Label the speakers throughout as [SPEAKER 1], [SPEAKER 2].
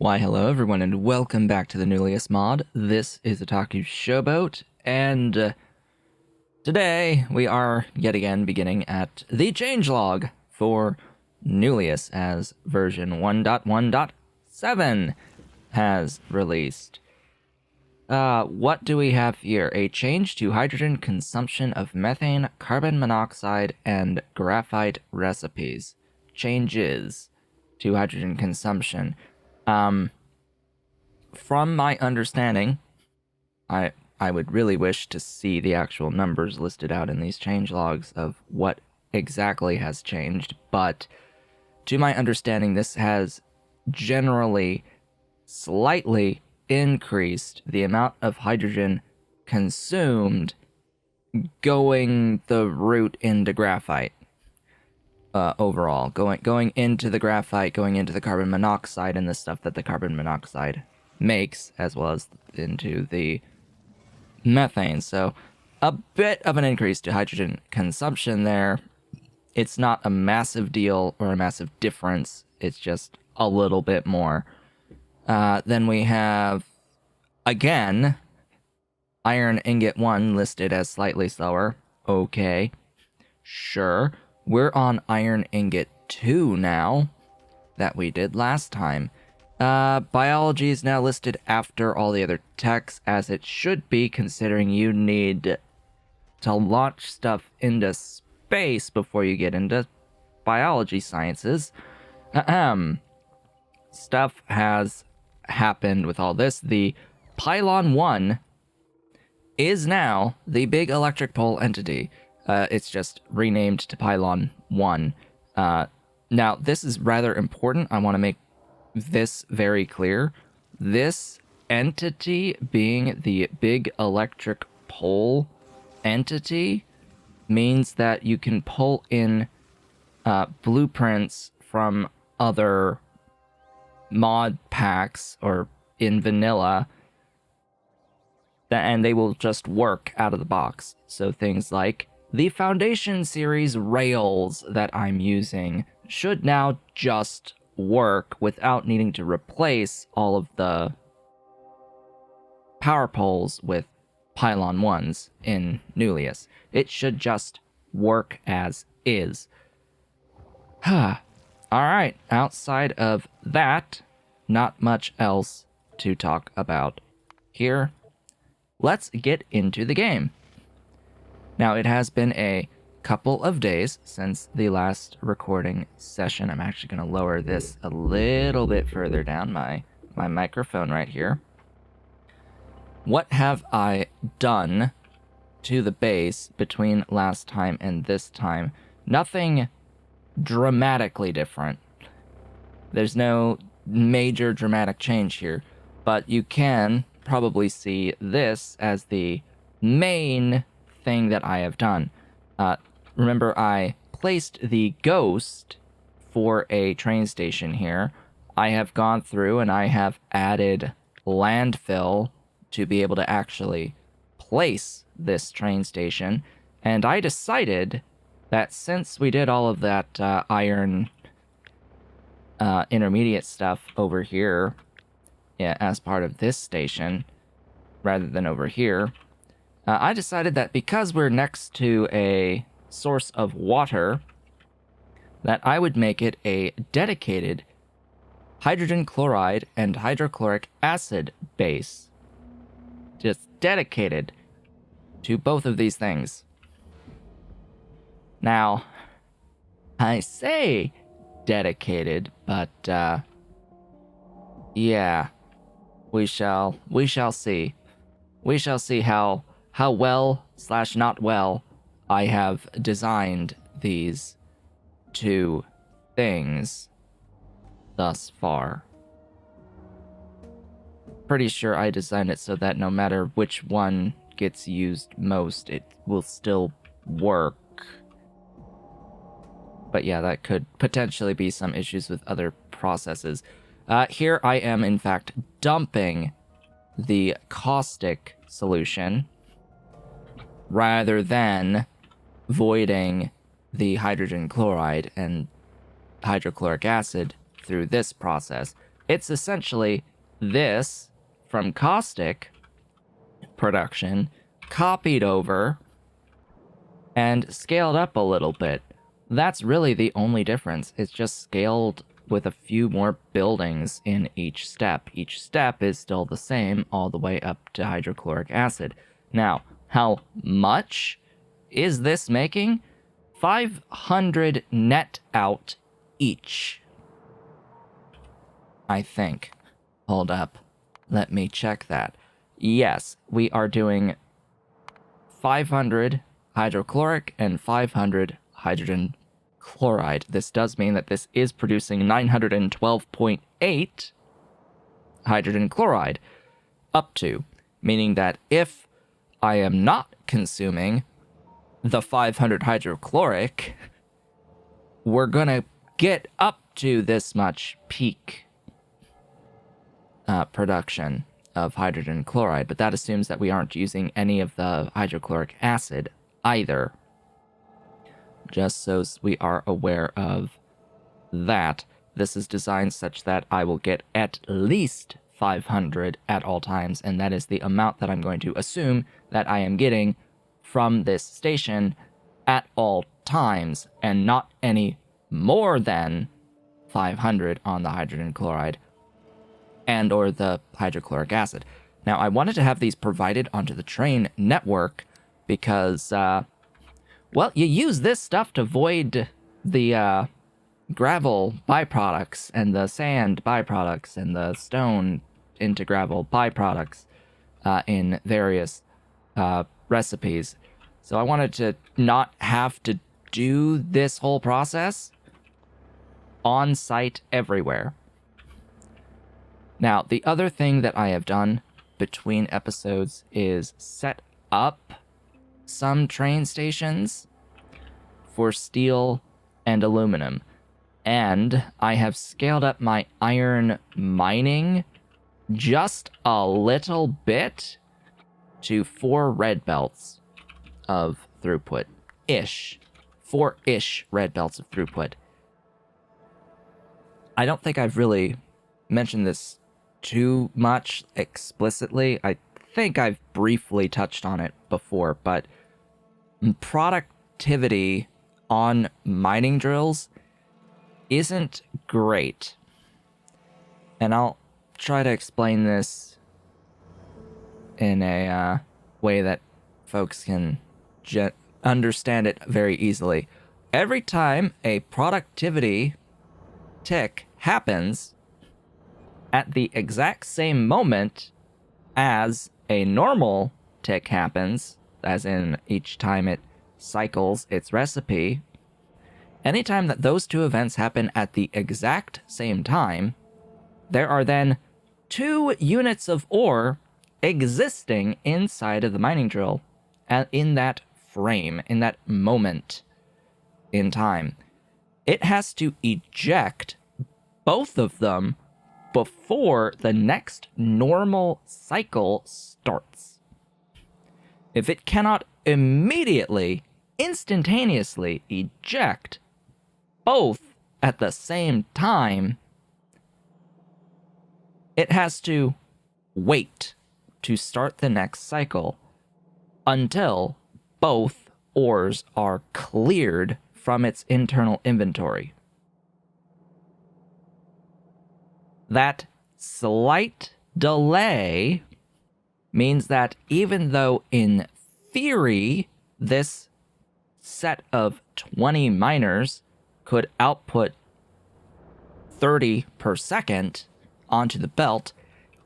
[SPEAKER 1] Why, hello everyone, and welcome back to the Nullius mod. This is Otaku Showboat, and today we are yet again beginning at the changelog for Nullius, as version 1.1.7 has released. What do we have here? A change to hydrogen consumption of methane, carbon monoxide, and graphite recipes. Changes to hydrogen consumption. From my understanding, I would really wish to see the actual numbers listed out in these change logs of what exactly has changed, but to my understanding, this has generally slightly increased the amount of hydrogen consumed going the route into graphite. Overall, going into the graphite, going into the carbon monoxide and the stuff that the carbon monoxide makes, as well as into the methane. So a bit of an increase to hydrogen consumption there. It's not a massive deal or a massive difference. It's just a little bit more. Then we have, again, iron ingot 1 listed as slightly slower. Okay, sure. We're on iron ingot 2 now, that we did last time. Biology is now listed after all the other techs, as it should be, considering you need to launch stuff into space before you get into biology sciences. Stuff has happened with all this. The Pylon 1 is now the big electric pole entity. It's just renamed to Pylon 1. Now, this is rather important. I want to make this very clear. This entity being the big electric pole entity means that you can pull in blueprints from other mod packs or in vanilla, and they will just work out of the box. So things like the Foundation series rails that I'm using should now just work without needing to replace all of the power poles with Pylon 1s in Nullius. It should just work as is. Alright, outside of that, not much else to talk about here. Let's get into the game. Now, it has been a couple of days since the last recording session. I'm actually going to lower this a little bit further down, my microphone right here. What have I done to the base between last time and this time? Nothing dramatically different. There's no major dramatic change here, but you can probably see this as the main thing that I have done. Remember, I placed the ghost for a train station here. I have gone through and I have added landfill to be able to actually place this train station. And I decided that since we did all of that iron intermediate stuff over here, as part of this station, rather than over here, I decided that because we're next to a source of water, that I would make it a dedicated hydrogen chloride and hydrochloric acid base. Just dedicated to both of these things. Now, I say dedicated, but yeah, we shall see. We shall see how well / not well I have designed these two things thus far. Pretty sure I designed it so that no matter which one gets used most, it will still work. But yeah, that could potentially be some issues with other processes. Here I am, in fact, dumping the caustic solution rather than voiding the hydrogen chloride and hydrochloric acid through this process. It's essentially this from caustic production copied over and scaled up a little bit. That's really the only difference. It's just scaled with a few more buildings in each step. Each step is still the same all the way up to hydrochloric acid. Now, how much is this making? 500 net out each, I think. Hold up. Let me check that. Yes, we are doing 500 hydrochloric and 500 hydrogen chloride. This does mean that this is producing 912.8 hydrogen chloride up to, meaning that if I am not consuming the 500 hydrochloric, we're gonna get up to this much peak production of hydrogen chloride, but that assumes that we aren't using any of the hydrochloric acid either. Just so we are aware of that. This is designed such that I will get at least 500 at all times, and that is the amount that I'm going to assume that I am getting from this station at all times, and not any more than 500 on the hydrogen chloride and or the hydrochloric acid. Now, I wanted to have these provided onto the train network because, well, you use this stuff to void the gravel byproducts and the sand byproducts and the stone into gravel byproducts in various recipes. So I wanted to not have to do this whole process on site everywhere. Now, the other thing that I have done between episodes is set up some train stations for steel and aluminum. And I have scaled up my iron mining just a little bit to 4 red belts of throughput-ish. 4-ish red belts of throughput. I don't think I've really mentioned this too much explicitly. I think I've briefly touched on it before, but productivity on mining drills isn't great. And I'll try to explain this in a way that folks can understand it very easily. Every time a productivity tick happens at the exact same moment as a normal tick happens, as in each time it cycles its recipe, anytime that those two events happen at the exact same time, there are then 2 units of ore existing inside of the mining drill in that frame, in that moment in time. It has to eject both of them before the next normal cycle starts. If it cannot immediately, instantaneously eject both at the same time, it has to wait to start the next cycle until both ores are cleared from its internal inventory. That slight delay means that even though in theory this set of 20 miners could output 30 per second onto the belt,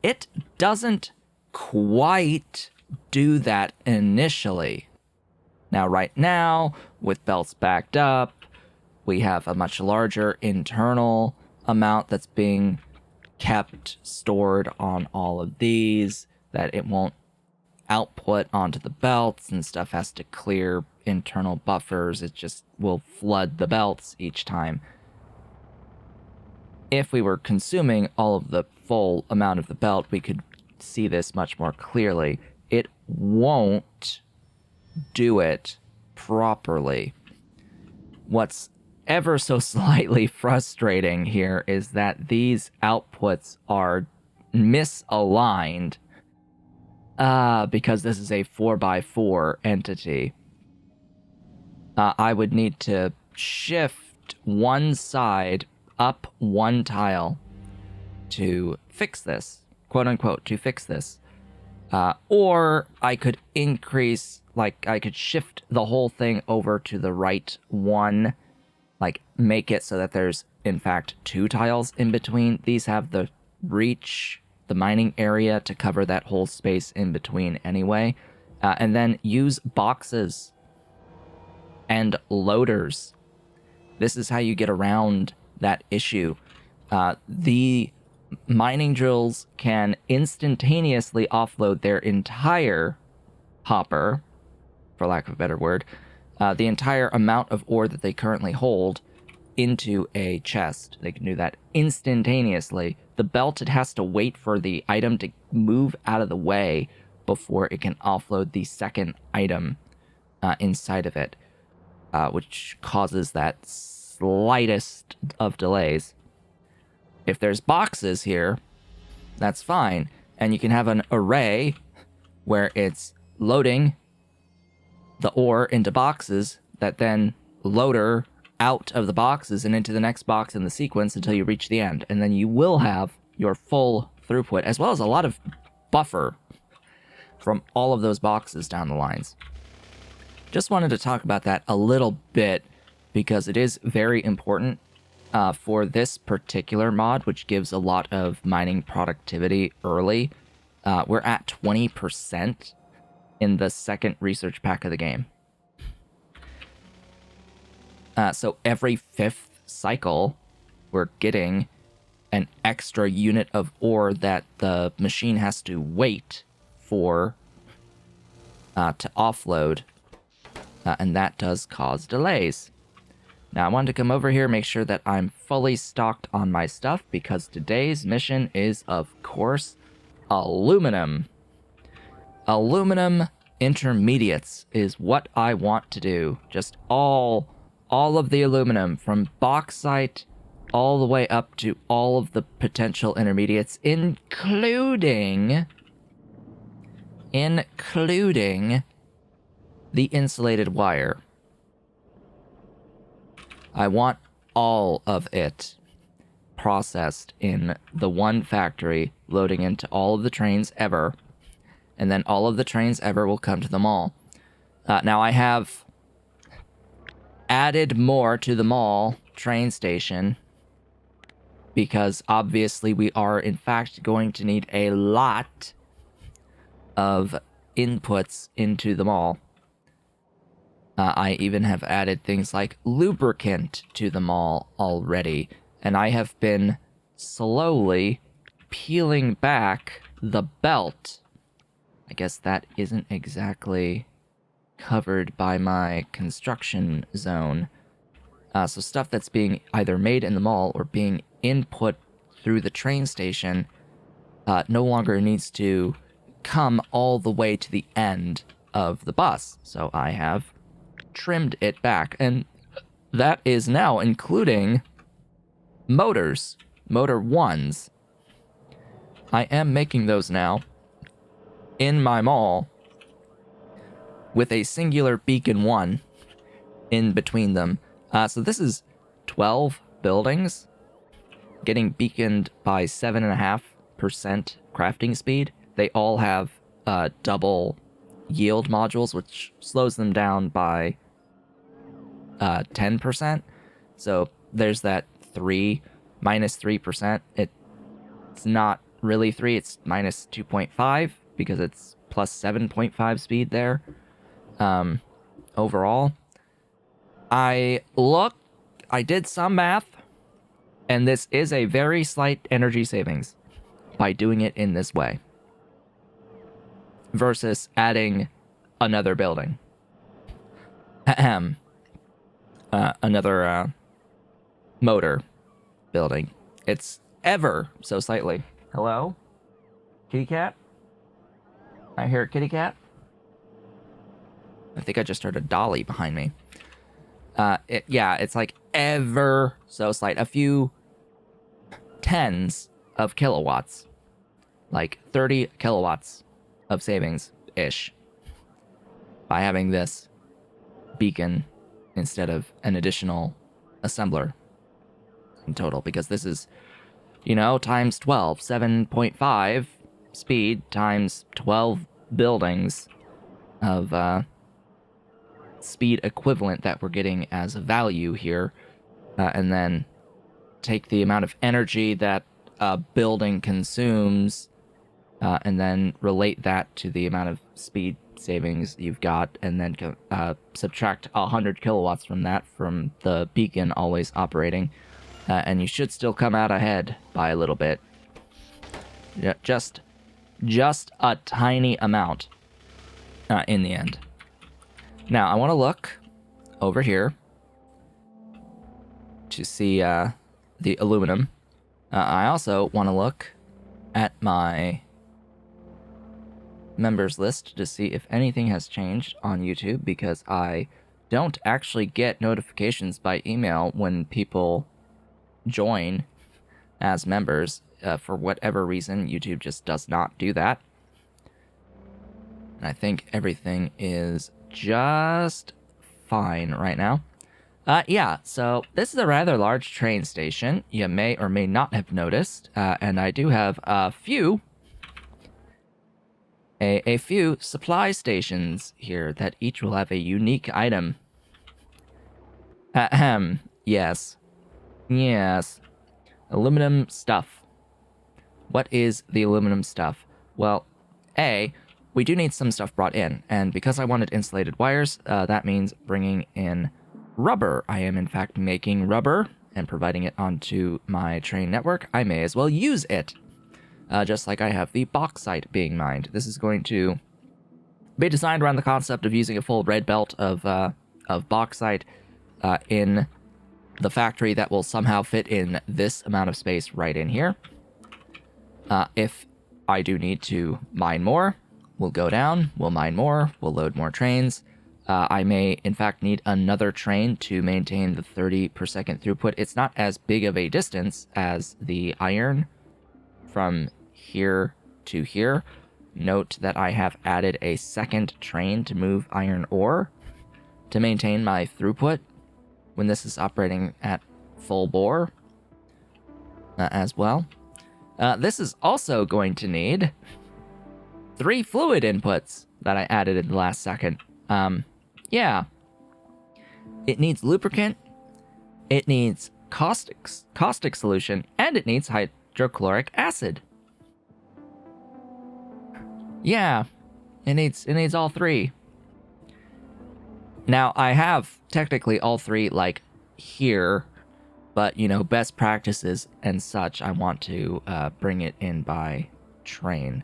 [SPEAKER 1] it doesn't quite do that initially. Now, right now, with belts backed up, we have a much larger internal amount that's being kept stored on all of these that it won't output onto the belts, and stuff has to clear internal buffers. It just will flood the belts each time. If we were consuming all of the full amount of the belt, we could see this much more clearly. It won't do it properly. What's ever so slightly frustrating here is that these outputs are misaligned because this is a 4x4 entity. I would need to shift one side up one tile to fix this, quote unquote, to fix this. Or I could increase, like, I could shift the whole thing over to the right one, like, make it so that there's, in fact, 2 tiles in between. These have the reach, the mining area to cover that whole space in between anyway. And then use boxes and loaders. This is how you get around that issue. The mining drills can instantaneously offload their entire hopper, for lack of a better word, the entire amount of ore that they currently hold into a chest. They can do that instantaneously. The belt, it has to wait for the item to move out of the way before it can offload the second item inside of it, which causes that slightest of delays. If there's boxes here, that's fine. And you can have an array where it's loading the ore into boxes that then loader out of the boxes and into the next box in the sequence until you reach the end. And then you will have your full throughput, as well as a lot of buffer from all of those boxes down the lines. Just wanted to talk about that a little bit because it is very important for this particular mod, which gives a lot of mining productivity early. We're at 20% in the second research pack of the game. So every 5th cycle, we're getting an extra unit of ore that the machine has to wait for to offload, and that does cause delays. Now, I wanted to come over here, make sure that I'm fully stocked on my stuff, because today's mission is, of course, aluminum. Aluminum intermediates is what I want to do. Just all of the aluminum, from bauxite all the way up to all of the potential intermediates, including the insulated wire. I want all of it processed in the one factory, loading into all of the trains ever, and then all of the trains ever will come to the mall. Now, I have added more to the mall train station because obviously we are, in fact, going to need a lot of inputs into the mall. I even have added things like lubricant to the mall already, and I have been slowly peeling back the belt. I guess that isn't exactly covered by my construction zone. So stuff that's being either made in the mall or being input through the train station no longer needs to come all the way to the end of the bus. So I have trimmed it back, and that is now including motors, motor 1s. I am making those now in my mall with a singular beacon 1 in between them. So this is 12 buildings getting beaconed by 7.5% crafting speed. They all have double yield modules, which slows them down by 10%. So there's that 3 minus 3%. It's not really 3, it's minus 2.5 because it's plus 7.5 speed there. Overall, I did some math, and this is a very slight energy savings by doing it in this way versus adding another building. Another motor building. It's ever so slightly. Hello? Kitty cat? I hear a kitty cat? I think I just heard a dolly behind me. It's like ever so slight, a few tens of kilowatts, like 30 kilowatts of savings-ish, by having this beacon instead of an additional assembler in total, because this is, times 12, 7.5 speed times 12 buildings of speed equivalent that we're getting as a value here, and then take the amount of energy that a building consumes, and then relate that to the amount of speed savings you've got, and then subtract 100 kilowatts from that, from the beacon always operating, and you should still come out ahead by a little bit. Yeah, just a tiny amount in the end. Now, I want to look over here to see the aluminum. I also want to look at my members list to see if anything has changed on YouTube, because I don't actually get notifications by email when people join as members. For whatever reason, YouTube just does not do that. And I think everything is just fine right now. Yeah, so this is a rather large train station. You may or may not have noticed, and I do have a few supply stations here that each will have a unique item. Ahem. Yes. Aluminum stuff. What is the aluminum stuff? Well, we do need some stuff brought in, and because I wanted insulated wires, that means bringing in rubber. I am in fact making rubber and providing it onto my train network. I may as well use it, just like I have the bauxite being mined. This is going to be designed around the concept of using a full red belt of bauxite in the factory that will somehow fit in this amount of space right in here. If I do need to mine more, we'll go down, we'll mine more, we'll load more trains. I may, in fact, need another train to maintain the 30 per second throughput. It's not as big of a distance as the iron from here to here. Note that I have added a second train to move iron ore to maintain my throughput when this is operating at full bore as well. This is also going to need 3 fluid inputs that I added in the last second. Yeah. It needs lubricant, it needs caustic solution, and it needs hydrochloric acid. Yeah, it needs all 3. Now, I have technically all 3, like, here, but, best practices and such, I want to bring it in by train.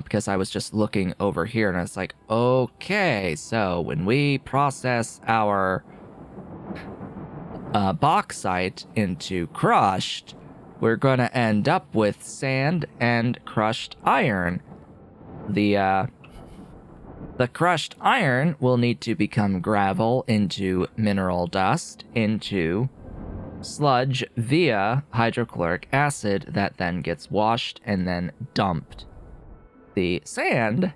[SPEAKER 1] Because I was just looking over here and I was like, okay, so when we process our bauxite into crushed, we're going to end up with sand and crushed iron. The crushed iron will need to become gravel into mineral dust, into sludge via hydrochloric acid that then gets washed and then dumped. The sand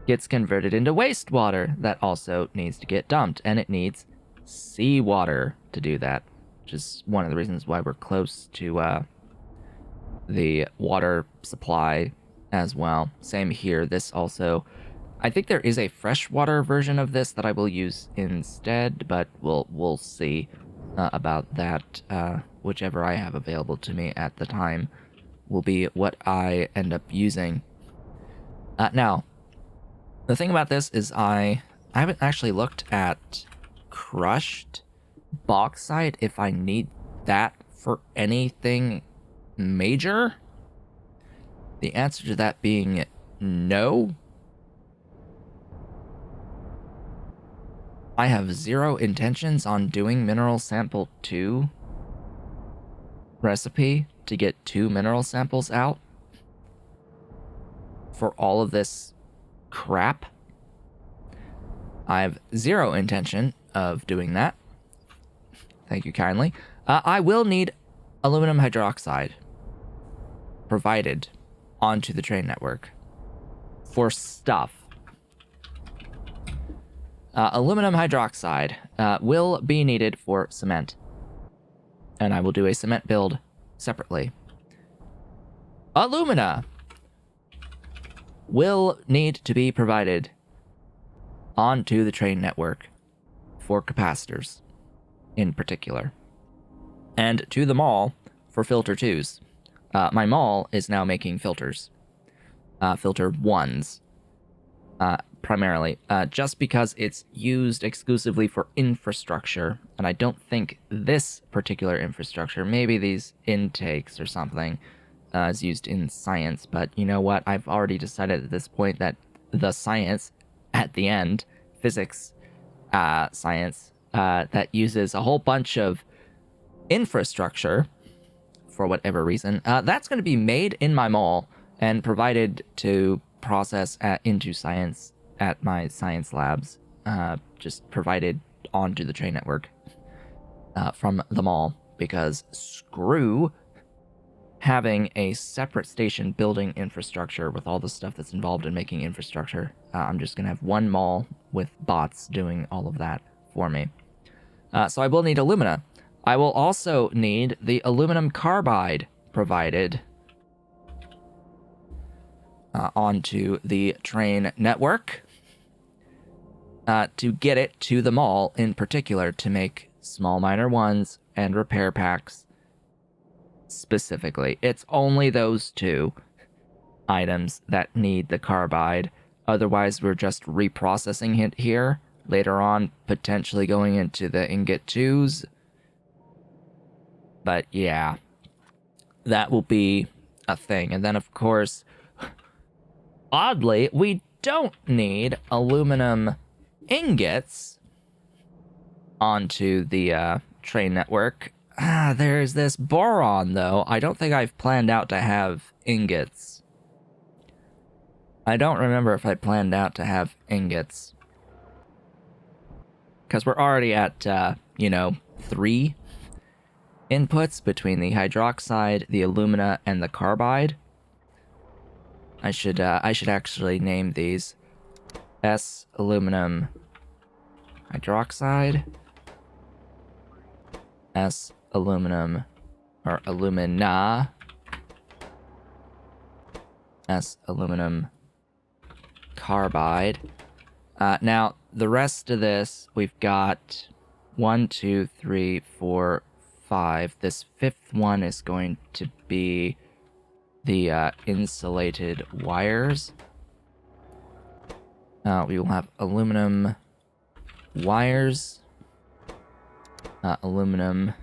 [SPEAKER 1] gets converted into wastewater that also needs to get dumped, and it needs seawater to do that, which is one of the reasons why we're close to the water supply as well. Same here. This also, I think there is a freshwater version of this that I will use instead, but we'll see about that. Whichever I have available to me at the time will be what I end up using. Now, the thing about this is I haven't actually looked at crushed bauxite, if I need that for anything major. The answer to that being no. I have 0 intentions on doing mineral sample 2 recipe to get 2 mineral samples out for all of this crap. I have 0 intention of doing that. Thank you kindly. I will need aluminum hydroxide provided onto the train network for stuff. Aluminum hydroxide will be needed for cement. And I will do a cement build separately. Alumina will need to be provided onto the train network for capacitors in particular. And to the mall for filter 2s. My mall is now making filters. Filter 1s. Primarily, just because it's used exclusively for infrastructure, and I don't think this particular infrastructure, maybe these intakes or something, is used in science, but you know what? I've already decided at this point that the science, at the end, physics science, that uses a whole bunch of infrastructure, for whatever reason, that's going to be made in my mall and provided to process into science at my science labs, just provided onto the train network from the mall, because screw having a separate station building infrastructure with all the stuff that's involved in making infrastructure. I'm just going to have one mall with bots doing all of that for me. So I will need alumina. I will also need the aluminum carbide provided onto the train network to get it to the mall in particular to make small miner ones and repair packs specifically. It's only those two items that need the carbide. Otherwise, we're just reprocessing it here. Later on, potentially going into the ingot 2s. But yeah, that will be a thing. And then, of course, oddly, we don't need aluminum ingots onto the train network. There's this boron, though. I don't think I've planned out to have ingots. I don't remember if I planned out to have ingots. Because we're already at, 3 inputs between the hydroxide, the alumina, and the carbide. I should actually name these S aluminum hydroxide, S aluminum or alumina, S aluminum carbide. Now the rest of this, we've got 1, 2, 3, 4, 5. This fifth one is going to be the insulated wires. We will have aluminum wires, aluminum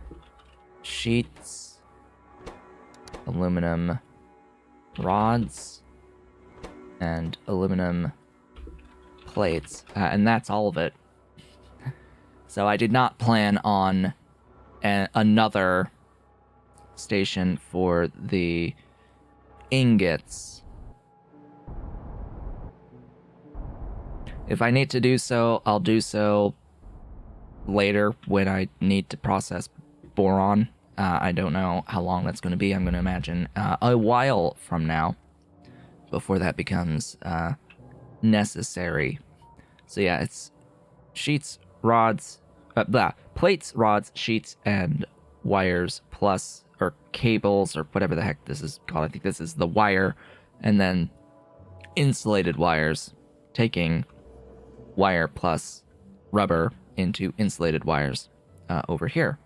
[SPEAKER 1] sheets, aluminum rods, and aluminum plates. And that's all of it. So I did not plan on another station for the ingots. If I need to do so, I'll do so later when I need to process boron. I don't know how long that's going to be. I'm going to imagine a while from now before that becomes necessary. So yeah, it's sheets, rods, plates, rods, sheets, and wires, plus, or cables, or whatever the heck this is called. I think this is the wire, and then insulated wires, taking wire plus rubber into insulated wires over here.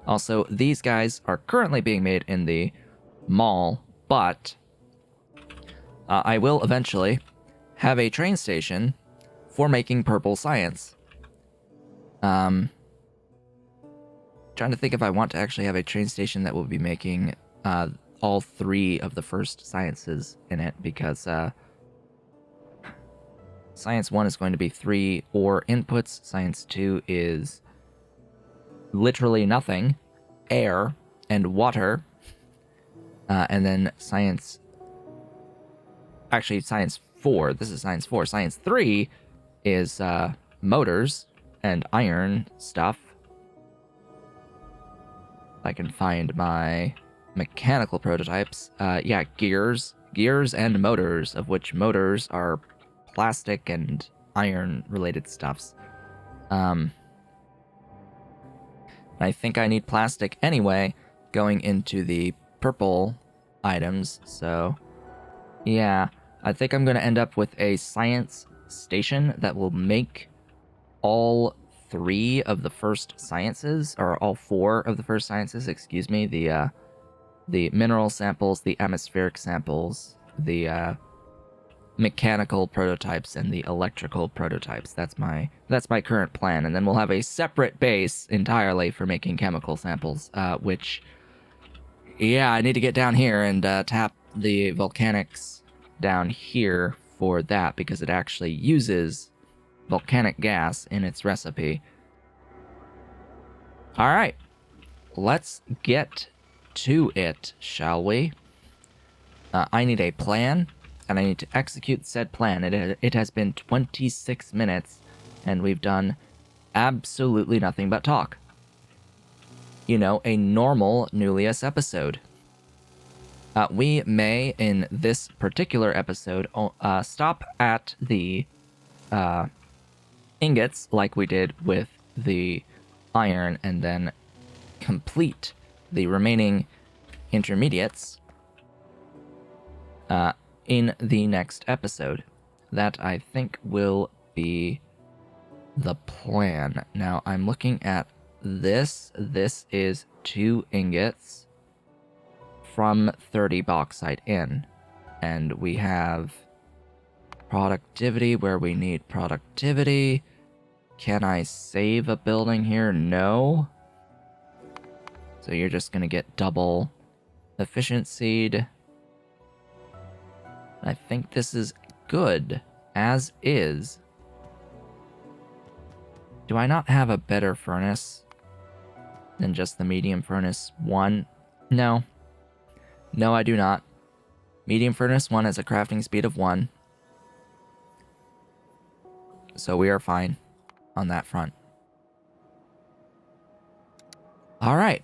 [SPEAKER 1] Also, these guys are currently being made in the mall, but I will eventually have a train station for making purple science. Trying to think if I want to actually have a train station that will be making all 3 of the first sciences in it, because Science 1 is going to be 3 ore inputs. Science 2 is literally nothing. Air and water. And then Science 4. This is Science 4. Science 3 is motors and iron stuff. I can find my mechanical prototypes. Yeah, gears and motors, of which motors are plastic and iron related stuffs. I think I need plastic anyway, going into the purple items, so yeah, I think I'm going to end up with a science station that will make all 3 of the first sciences, or all 4 of the first sciences, excuse me, the mineral samples, the atmospheric samples, the mechanical prototypes, and the electrical prototypes. That's my current plan, and then we'll have a separate base entirely for making chemical samples, which, yeah, I need to get down here and tap the volcanics down here for that, because it actually uses volcanic gas in its recipe. All right, let's get to it, shall we? I need a plan, and I need to execute said plan. It has been 26 minutes, and we've done absolutely nothing but talk. You know, a normal Nullius episode. We may, in this particular episode, stop at the ingots, like we did with the iron, and then complete the remaining intermediates in the next episode. That, I think, will be the plan. Now, I'm looking at this. This is 2 ingots from 30 bauxite in. And we have productivity where we need productivity. Can I save a building here? No. So you're just going to get double efficiency. I think this is good, as is. Do I not have a better furnace than just the medium furnace 1? No. No, I do not. Medium furnace 1 has a crafting speed of 1. So we are fine on that front. Alright,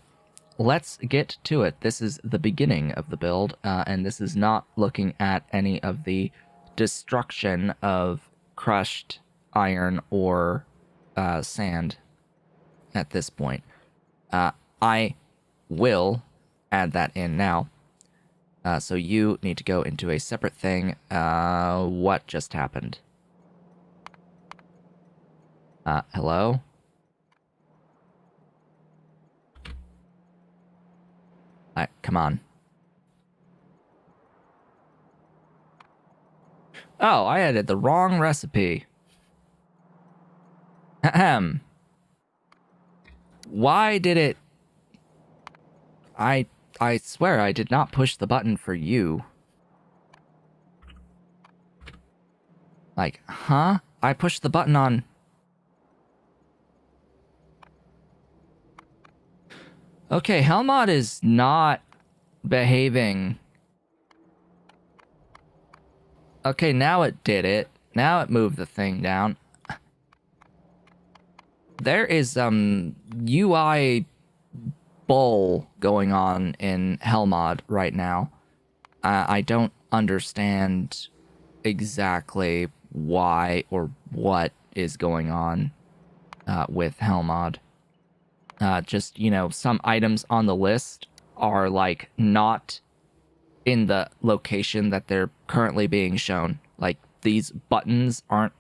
[SPEAKER 1] let's get to it. This is the beginning of the build, and this is not looking at any of the destruction of crushed iron or sand at this point. I will add that in now. So you need to go into a separate thing. What just happened? Hello? Come on. Oh, I added the wrong recipe. Ahem. Why did it... I swear I did not push the button for you. Like, huh? I pushed the button on... Okay, Helmod is not behaving. Okay, now it did it. Now it moved the thing down. There is UI bull going on in Helmod right now. I don't understand exactly why or what is going on with Helmod. Just, you know, some items on the list are, like, not in the location that they're currently being shown. Like, these buttons aren't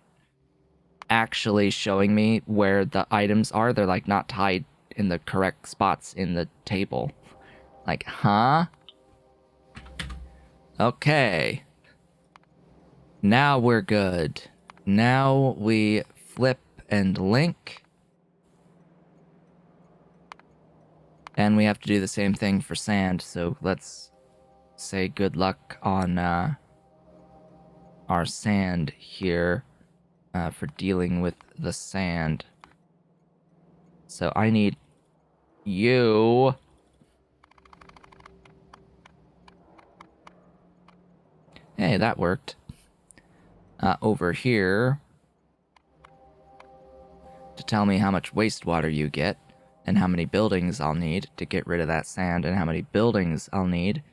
[SPEAKER 1] actually showing me where the items are. They're, like, not tied in the correct spots in the table. Like, huh? Okay. Now we're good. Now we flip and link. And we have to do the same thing for sand, so let's say good luck on our sand here for dealing with the sand. So I need you. Hey, that worked. Over here to tell me how much wastewater you get. and how many buildings I'll need to get rid of that sand, and how many buildings I'll need.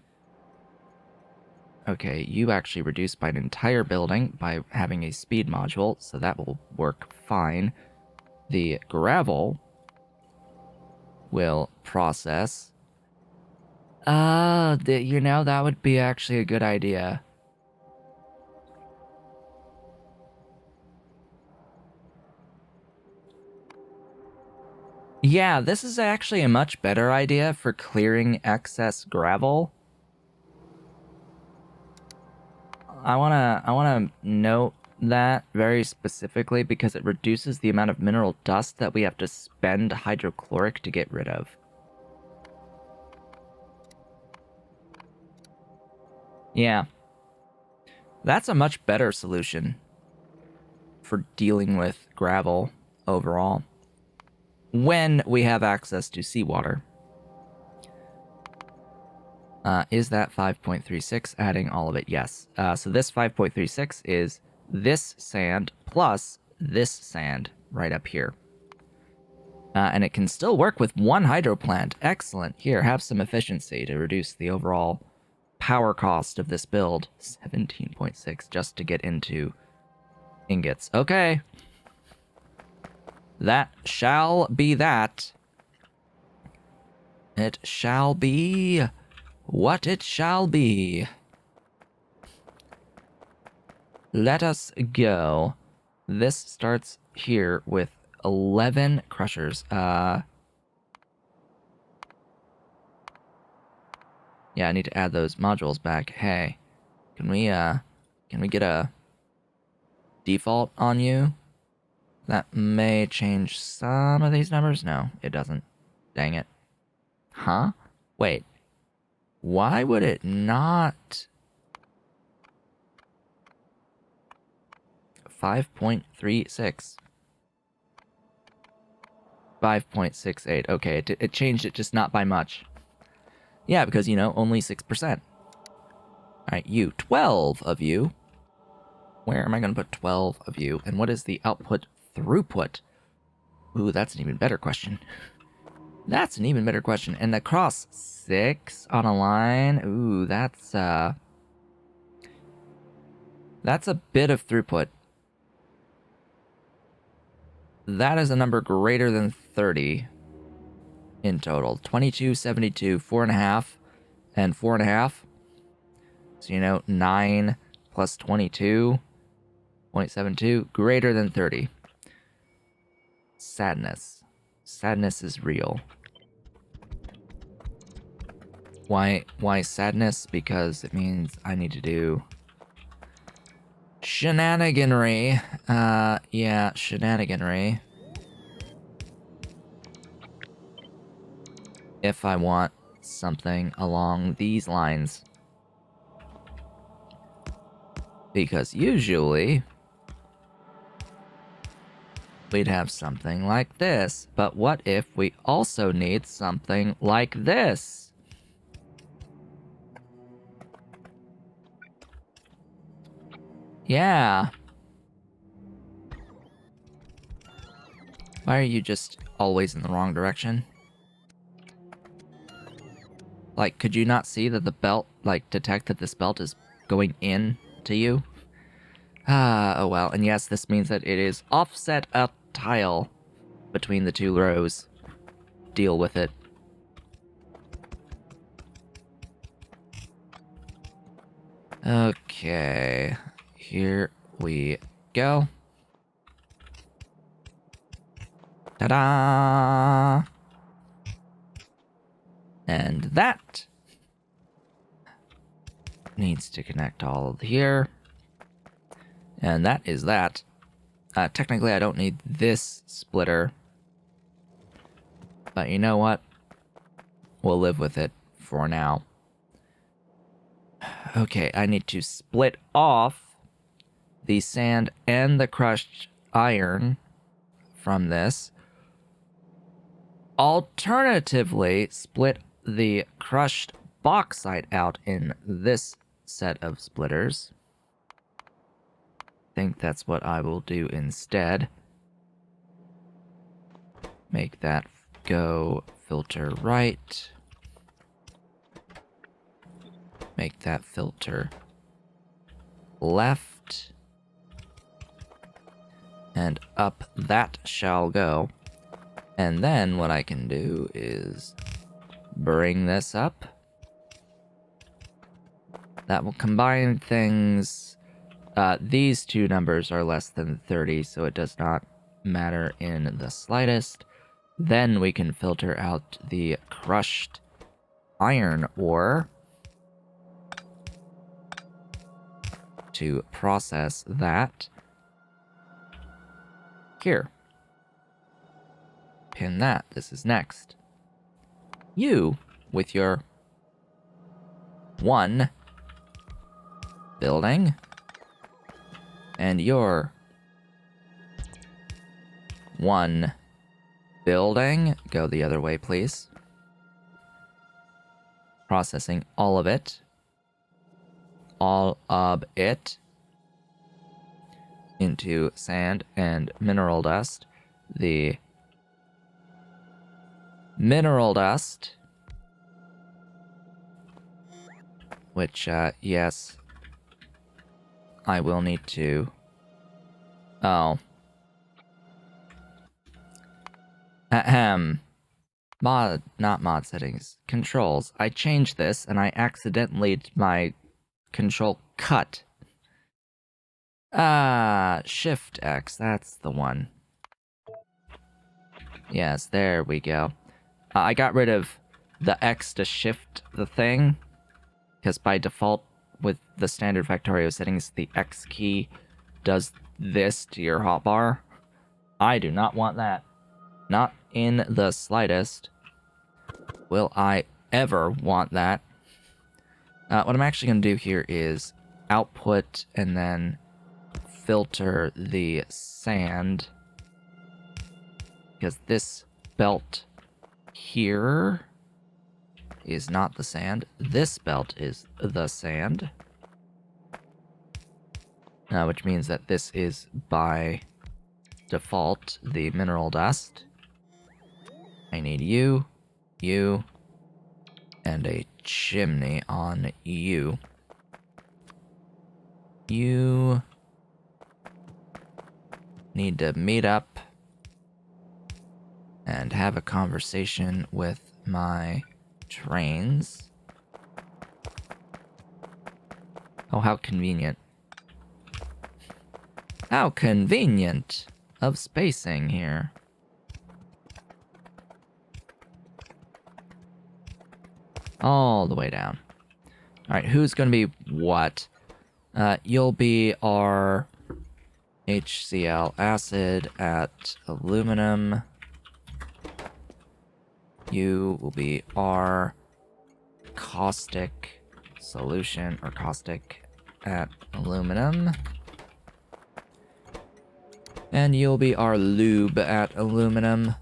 [SPEAKER 1] Okay, you actually reduce by an entire building by having a speed module, so that will work fine. The gravel will process. That would be actually a good idea. Yeah, this is actually a much better idea for clearing excess gravel. I wanna note that very specifically because it reduces the amount of mineral dust that we have to spend hydrochloric to get rid of. Yeah. That's a much better solution for dealing with gravel overall when we have access to seawater. Is that 5.36 adding all of it? Yes. So this 5.36 is this sand plus this sand right up here. And it can still work with one hydro plant. Excellent. Here, have some efficiency to reduce the overall power cost of this build. 17.6 just to get into ingots. Okay. That shall be that. It shall be what it shall be. Let us go. This starts here with 11 crushers. Yeah, I need to add those modules back. Hey, can we get a default on you? That may change some of these numbers. No, it doesn't. Dang it. Huh? Wait. Why would it not? 5.36. 5.68. Okay, it changed it, just not by much. Yeah, because, only 6%. Alright, you. 12 of you. Where am I going to put 12 of you? And what is the output throughput? Ooh, that's an even better question. That's an even better question. And across 6 on a line. Ooh, that's a bit of throughput. That is a number greater than 30 in total. 22, 72, 4.5, and 4.5. So, 9 plus 22.72, greater than 30. Sadness. Sadness is real. Why sadness? Because it means I need to do shenaniganry. Yeah, shenaniganry. If I want something along these lines. Because usually we'd have something like this. But what if we also need something like this? Yeah. Why are you just always in the wrong direction? Like, could you not see that the belt, detect that this belt is going in to you? Oh well, and yes, this means that it is offset a tile between the two rows. Deal with it. Okay, here we go. Ta-da! And that needs to connect all here. And that is that. Technically, I don't need this splitter. But you know what? We'll live with it for now. Okay, I need to split off the sand and the crushed iron from this. Alternatively, split the crushed bauxite out in this set of splitters. I think that's what I will do instead. Make that go filter right. Make that filter left. And up that shall go. And then what I can do is bring this up. That will combine things. These two numbers are less than 30, so it does not matter in the slightest. Then we can filter out the crushed iron ore to process that. Here. Pin that. This is next. You, with your 1 building, and your 1 building, go the other way, please. Processing all of it. All of it into sand and mineral dust. The mineral dust, which, yes, I will need to... Oh. Ahem. Not mod settings. Controls. I changed this, and I accidentally my control cut. Shift X, that's the one. Yes, there we go. I got rid of the X to shift the thing, because by default, with the standard Factorio settings, the X key does this to your hotbar. I do not want that. Not in the slightest will I ever want that. What I'm actually going to do here is output and then filter the sand, because this belt here is not the sand. This belt is the sand. Which means that this is by default the mineral dust. I need you, and a chimney on you. You need to meet up and have a conversation with my trains. Oh, how convenient. How convenient of spacing here. All the way down. Alright, who's gonna be what? You'll be our HCl acid at aluminum. You will be our caustic solution, or caustic at aluminum. And you'll be our lube at aluminum.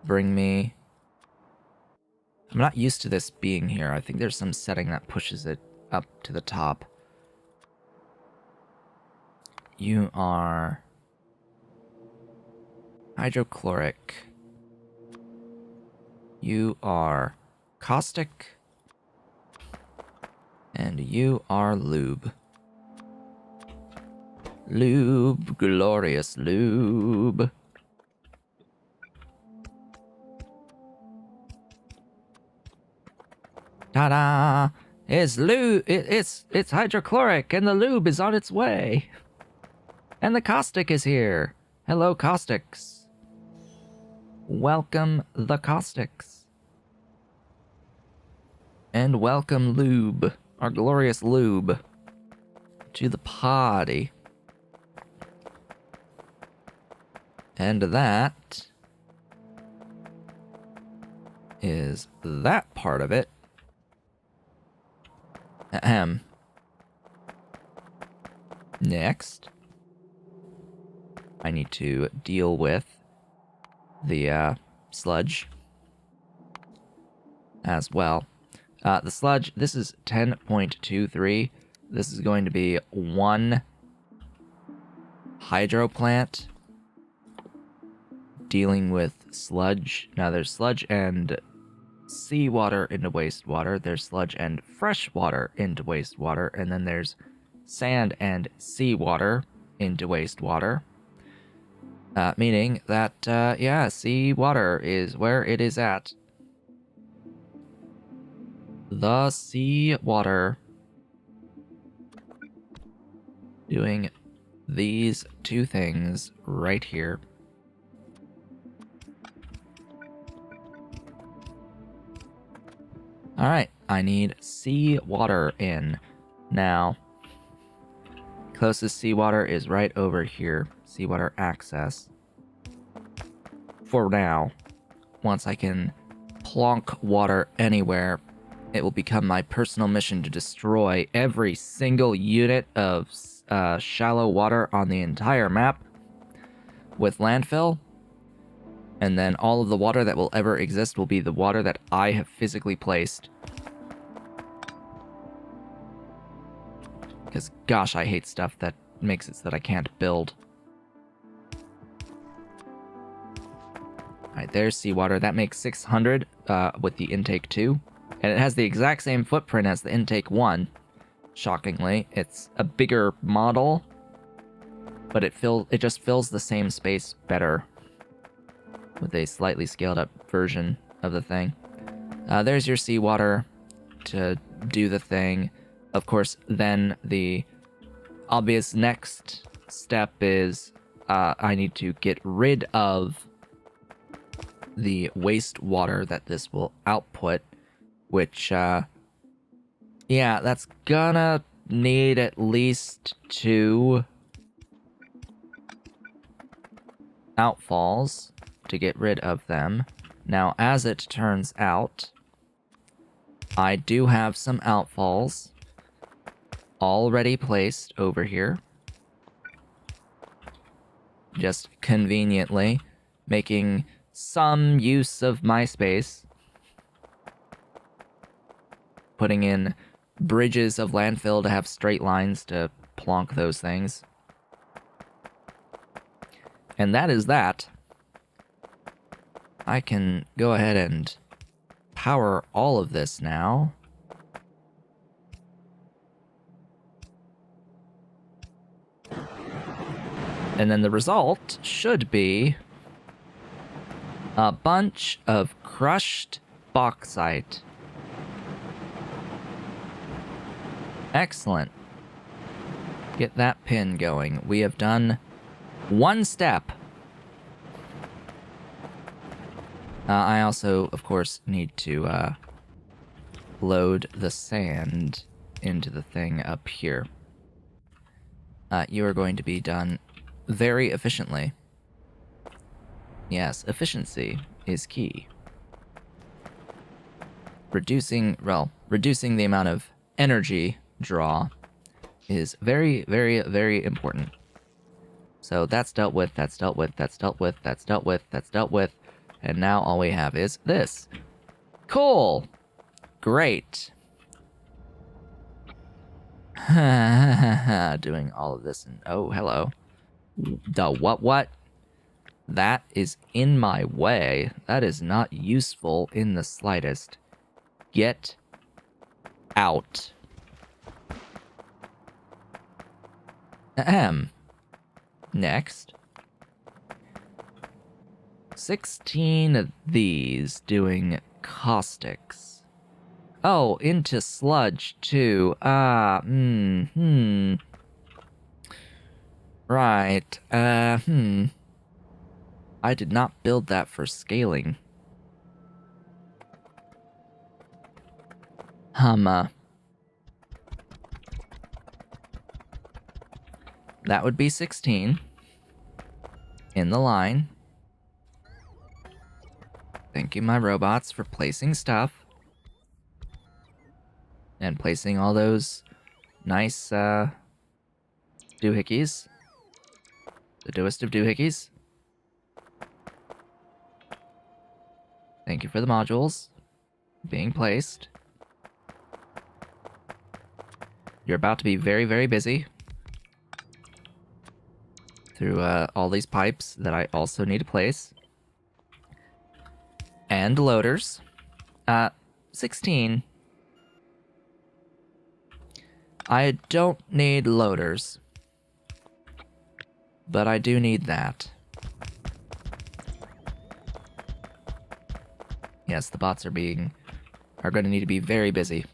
[SPEAKER 1] Bring me... I'm not used to this being here. I think there's some setting that pushes it up to the top. You are... hydrochloric. You are caustic. And you are lube. Lube, glorious lube. Ta-da! It's lube. It's hydrochloric, and the lube is on its way. And the caustic is here. Hello, caustics. Welcome, the caustics. And welcome, lube, our glorious lube, to the party. And that is that part of it. Ahem. Next, I need to deal with the sludge as well. The sludge, this is 10.23. This is going to be 1 hydro plant dealing with sludge. Now there's sludge and seawater into wastewater. There's sludge and fresh water into wastewater. And then there's sand and seawater into wastewater. Meaning that, yeah, seawater is where it is at. The seawater. Doing these two things right here. Alright, I need seawater in. Now, closest seawater is right over here. Seawater access. For now, once I can plonk water anywhere, it will become my personal mission to destroy every single unit of shallow water on the entire map with landfill. And then all of the water that will ever exist will be the water that I have physically placed. Because, gosh, I hate stuff that makes it so that I can't build. Alright, there's seawater. That makes 600 with the intake 2. And it has the exact same footprint as the intake 1. Shockingly. It's a bigger model, but it just fills the same space better with a slightly scaled up version of the thing. There's your seawater to do the thing. Of course, then the obvious next step is I need to get rid of the wastewater that this will output, which, yeah, that's gonna need at least 2 outfalls to get rid of them. Now, as it turns out, I do have some outfalls already placed over here. Just conveniently making some use of my space. Putting in bridges of landfill to have straight lines to plonk those things. And that is that. I can go ahead and power all of this now. And then the result should be a bunch of crushed bauxite. Excellent. Get that pin going. We have done one step. I also, of course, need to load the sand into the thing up here. You are going to be done very efficiently. Yes, efficiency is key. Reducing the amount of energy draw is very, very, very important. So that's dealt with, that's dealt with, that's dealt with, that's dealt with, that's dealt with, and now all we have is this. Cool! Great. Doing all of this and oh, hello. The what? That is in my way. That is not useful in the slightest. Get out. Ahem. Next. 16 of these doing caustics. Oh, into sludge too. Right. I did not build that for scaling. That would be 16 in the line. Thank you, my robots, for placing stuff. And placing all those nice, doohickeys. The doest of doohickeys. Thank you for the modules being placed. You're about to be very, very busy through all these pipes that I also need to place. And loaders. 16. I don't need loaders. But I do need that. Yes, the bots are going to need to be very busy.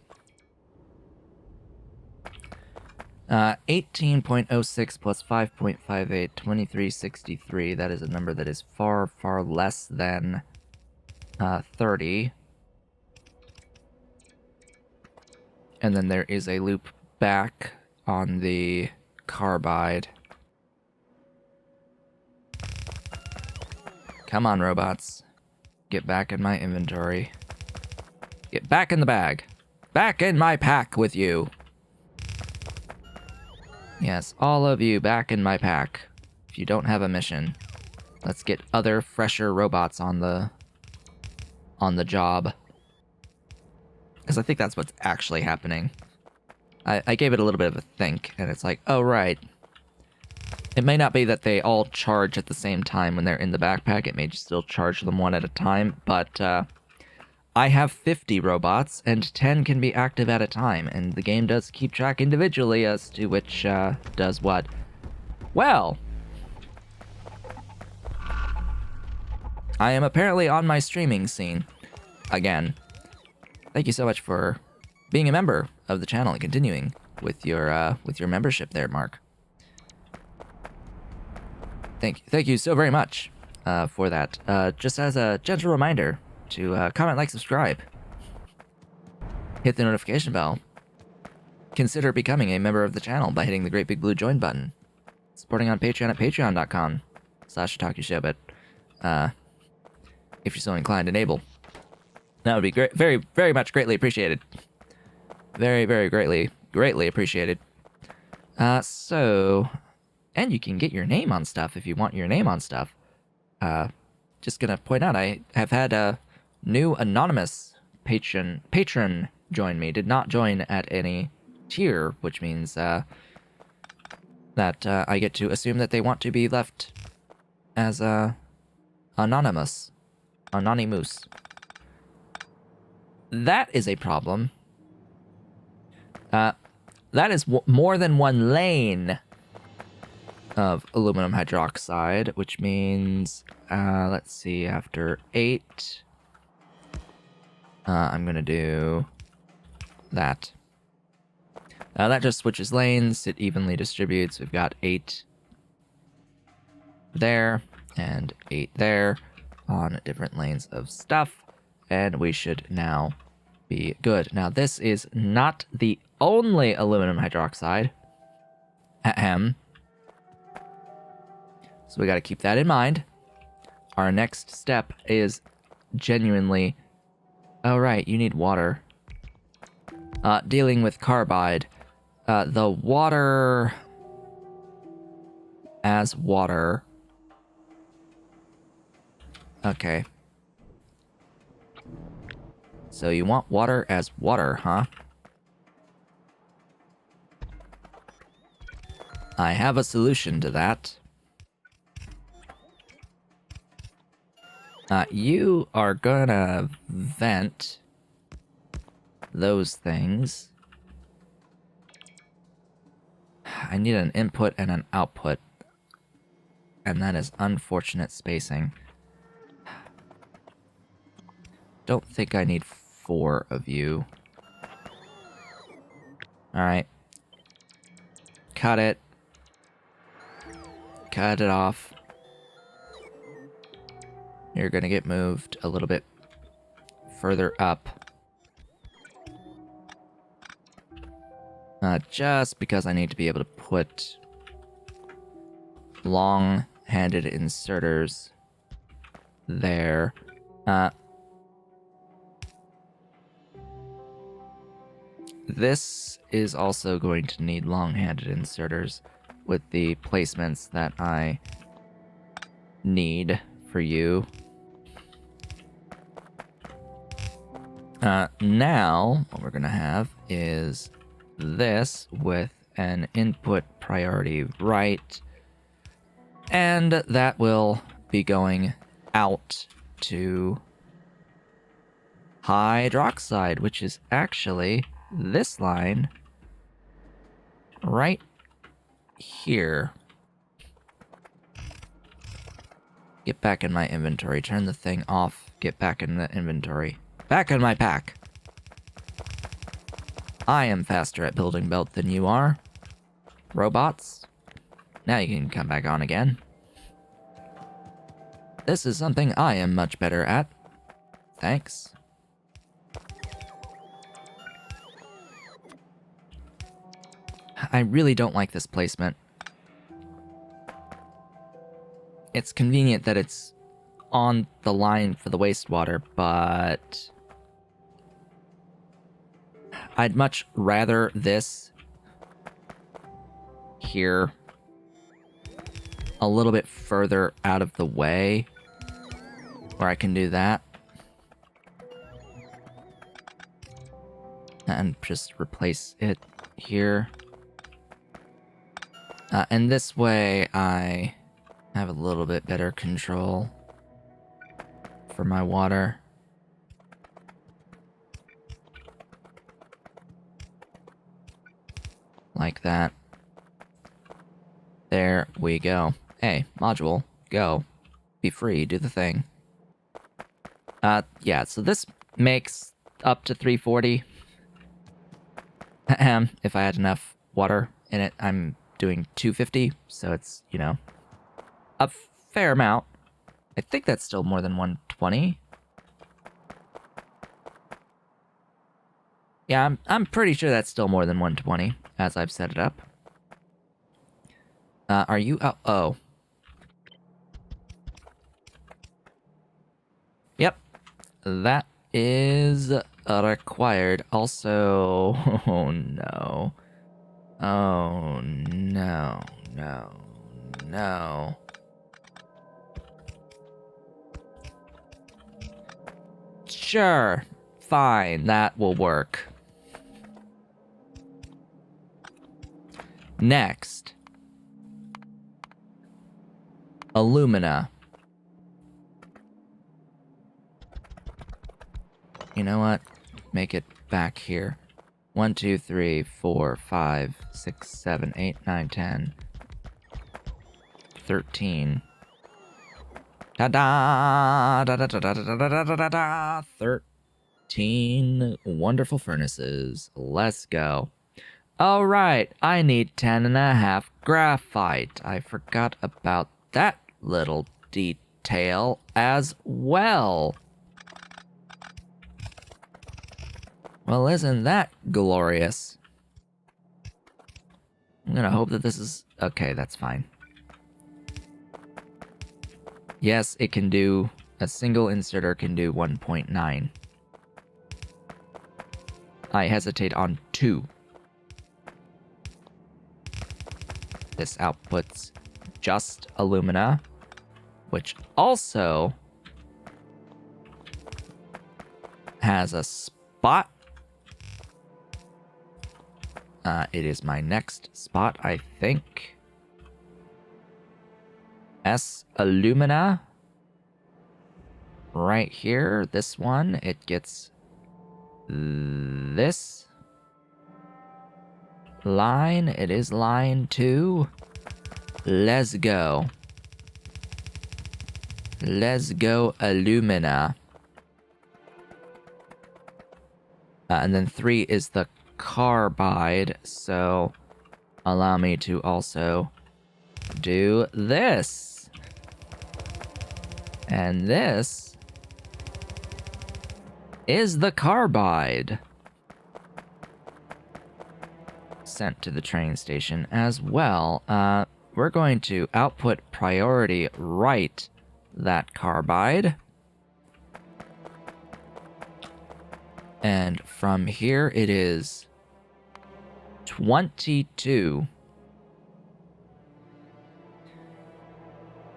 [SPEAKER 1] 18.06 plus 5.58, 2363. That is a number that is far, far less than 30. And then there is a loop back on the carbide. Come on, robots. Get back in my inventory. Get back in the bag. Back in my pack with you. Yes, all of you back in my pack. If you don't have a mission, let's get other, fresher robots on the job. Because I think that's what's actually happening. I gave it a little bit of a think, and it's like, oh, right. It may not be that they all charge at the same time when they're in the backpack. It may just still charge them one at a time, but I have 50 robots, and 10 can be active at a time, and the game does keep track individually as to which does what. Well, I am apparently on my streaming scene again. Thank you so much for being a member of the channel and continuing with your membership there, Mark. Thank you so very much for that. Just as a gentle reminder to comment, like, subscribe, hit the notification bell, consider becoming a member of the channel by hitting the great big blue join button, supporting on Patreon at patreon.com/otakushowbit, if you're so inclined and able. That would be great, very, very much greatly appreciated. Very, very greatly appreciated. And you can get your name on stuff if you want your name on stuff. Just gonna point out, I have had a new anonymous patron join me. Did not join at any tier, which means that I get to assume that they want to be left as anonymous. That is a problem. That is more than one lane of aluminum hydroxide, which means, let's see, after 8, I'm gonna do that. That just switches lanes, it evenly distributes. We've got 8 there, and 8 there, on different lanes of stuff, and we should now be good. Now, this is not the only aluminum hydroxide. Ahem. So we gotta keep that in mind. Our next step is genuinely... Oh, right, you need water. Dealing with carbide. The water... As water. Okay. So you want water as water, huh? I have a solution to that. You are gonna vent those things. I need an input and an output. And that is unfortunate spacing. Don't think I need 4 of you. Alright. Cut it. Cut it off. You're gonna get moved a little bit further up. Just because I need to be able to put long-handed inserters there. This is also going to need long-handed inserters with the placements that I need for you. Now, what we're gonna have is this with an input priority right, and that will be going out to hydroxide, which is actually this line right here. Get back in my inventory. Turn the thing off. Get back in the inventory. Back in my pack. I am faster at building belt than you are. Robots. Now you can come back on again. This is something I am much better at. Thanks. I really don't like this placement. It's convenient that it's on the line for the wastewater, but I'd much rather this here a little bit further out of the way where I can do that. And just replace it here. And this way I have a little bit better control for my water. Like that. There we go. Hey, module, go. Be free, do the thing. Yeah, so this makes up to 340. If I had enough water in it, I'm doing 250, so it's, you know, a fair amount. I think that's still more than 120. Yeah, I'm pretty sure that's still more than 120, as I've set it up. Are you... Oh. Yep. That is required. Also... Oh, no. Oh, no. No. No. Sure. Fine. That will work. Next. Alumina. You know what? Make it back here. 1, 2, 3, 4, 5, 6, 7, 8, 9, 10, 13. Ta-da! Da-da-da-da-da-da-da-da-da! 13 wonderful furnaces. Let's go. Alright, I need 10.5 graphite. I forgot about that little detail as well. Well, isn't that glorious? I'm gonna hope that this is... Okay, that's fine. Yes, it can do... A single inserter can do 1.9. I hesitate on 2. This outputs just alumina, which also has a spot. It is my next spot, I think. S alumina. Right here, this one, it gets this line. It is line 2. Let's go. Let's go alumina. And then 3 is the carbide, so allow me to also do this. And this is the carbide. Sent to the train station as well. We're going to output priority right that carbide. And from here it is 22.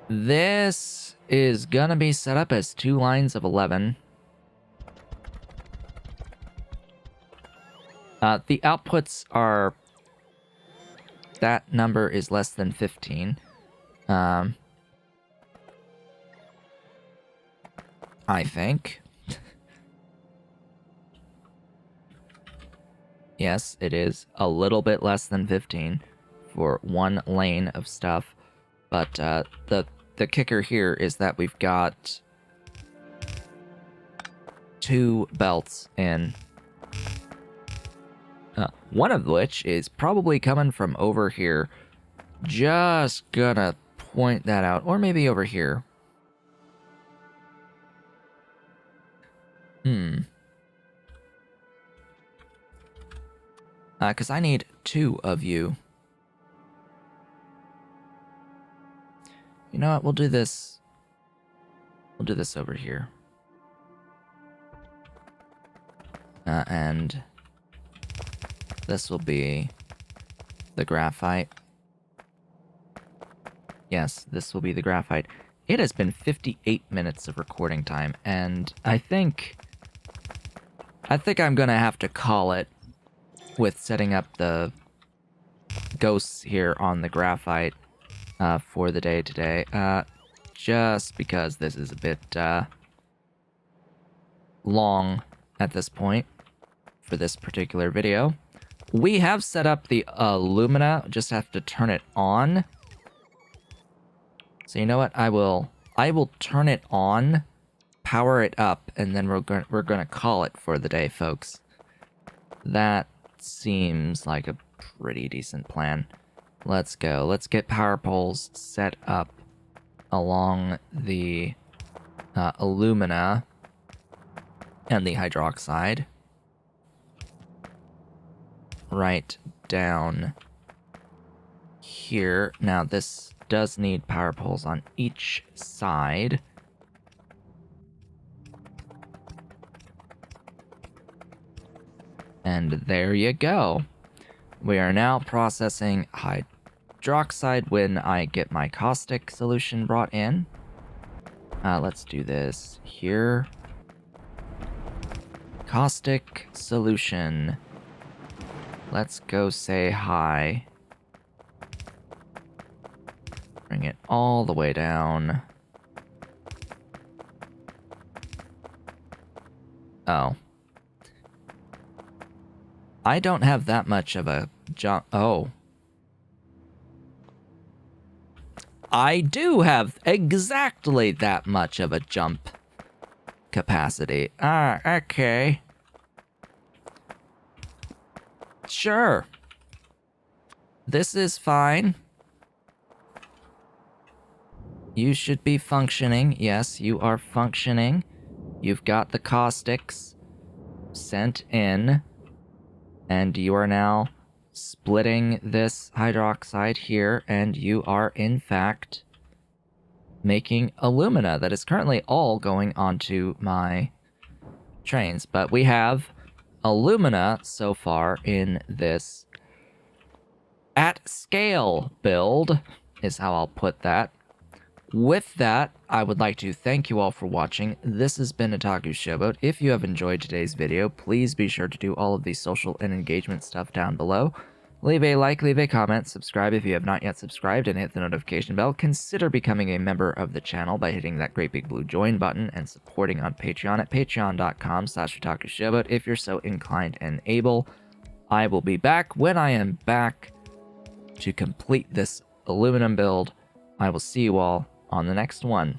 [SPEAKER 1] This is gonna be set up as 2 lines of 11. The outputs are... That number is less than 15. I think. Yes, it is a little bit less than 15 for one lane of stuff, but the kicker here is that we've got 2 belts in. One of which is probably coming from over here. Just gonna point that out. Or maybe over here. Because I need 2 of you. You know what? We'll do this. We'll do this over here. And this will be the graphite. Yes, this will be the graphite. It has been 58 minutes of recording time, and I think I'm gonna have to call it with setting up the ghosts here on the graphite for the day today. Just because this is a bit long at this point for this particular video. We have set up the Lumina, just have to turn it on. So you know what? I will turn it on, power it up, and then we're gonna call it for the day, folks. That seems like a pretty decent plan. Let's go. Let's get power poles set up along the alumina and the hydroxide. Right down here. Now this does need power poles on each side. And there you go. We are now processing hydroxide when I get my caustic solution brought in. Let's do this here. Caustic solution. Let's go say hi. Bring it all the way down. Oh. I don't have that much of a jump. Oh. I do have exactly that much of a jump capacity. Okay. Sure. This is fine. You should be functioning. Yes, you are functioning. You've got the caustics sent in. And you are now splitting this hydroxide here. And you are, in fact, making alumina that is currently all going onto my trains. But we have alumina so far in this at scale build, is how I'll put that. With that, I would like to thank you all for watching. This has been Otaku Showboat. If you have enjoyed today's video, please be sure to do all of the social and engagement stuff down below. Leave a like, leave a comment, subscribe if you have not yet subscribed, and hit the notification bell. Consider becoming a member of the channel by hitting that great big blue join button and supporting on Patreon at patreon.com/otakushowboat if you're so inclined and able. I will be back when I am back to complete this aluminum build. I will see you all on the next one.